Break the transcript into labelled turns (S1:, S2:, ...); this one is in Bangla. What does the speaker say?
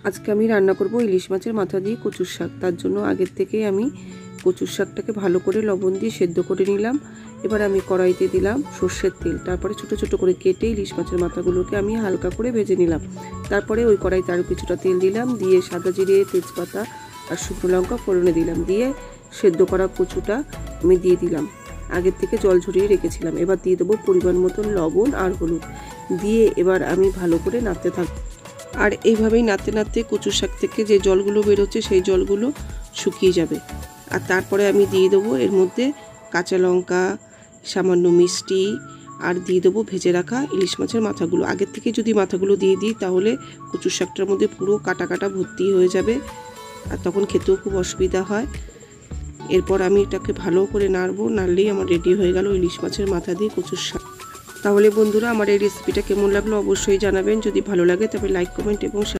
S1: আজকে আমি রান্না করব ইলিশ মাছের মাথা দিয়ে কচুর শাক। তার জন্য আগের থেকে আমি কচুর শাকটাকে ভালো করে লবণ দিয়ে সেদ্ধ করে নিলাম। এবার আমি কড়াইতে দিলাম সর্ষের তেল, তারপরে ছোট ছোট করে কেটে ইলিশ মাছের মাথাগুলোকে আমি হালকা করে ভেজে নিলাম। তারপরে ওই কড়াইতে আরও কিছুটা তেল দিলাম, দিয়ে সাদা জিরে, তেজপাতা আর শুকনো লঙ্কা ফোড়নে দিলাম, দিয়ে সেদ্ধ করা কচুটা আমি দিয়ে দিলাম। আগের থেকে জল ঝরিয়ে রেখেছিলাম। এবার দিয়ে দেবো পরিমাণ মতন লবণ আর হলুদ, দিয়ে এবার আমি ভালো করে নাড়তে থাকবো। আর এইভাবেই নাড়তে নাড়তে কচুর শাক থেকে যে জলগুলো বেরোচ্ছে সেই জলগুলো শুকিয়ে যাবে। আর তারপরে আমি দিয়ে দেবো এর মধ্যে কাঁচা লঙ্কা, সামান্য মিষ্টি, আর দিয়ে দেবো ভেজে রাখা ইলিশ মাছের মাথাগুলো। আগের থেকে যদি মাথাগুলো দিয়ে দিই তাহলে কচুর শাকটার মধ্যে পুরো কাটা কাটা ভর্তি হয়ে যাবে, আর তখন খেতেও খুব অসুবিধা হয়। এরপর আমি এটাকে ভালো করে নাড়বো, নাড়লেই আমার রেডি হয়ে গেল ইলিশ মাছের মাথা দিয়ে কচুর শাক। তাহলে বন্ধুরা, আমার এই রেসিপিটা কেমন লাগলো অবশ্যই জানাবেন। যদি ভালো লাগে তবে লাইক, কমেন্ট এবং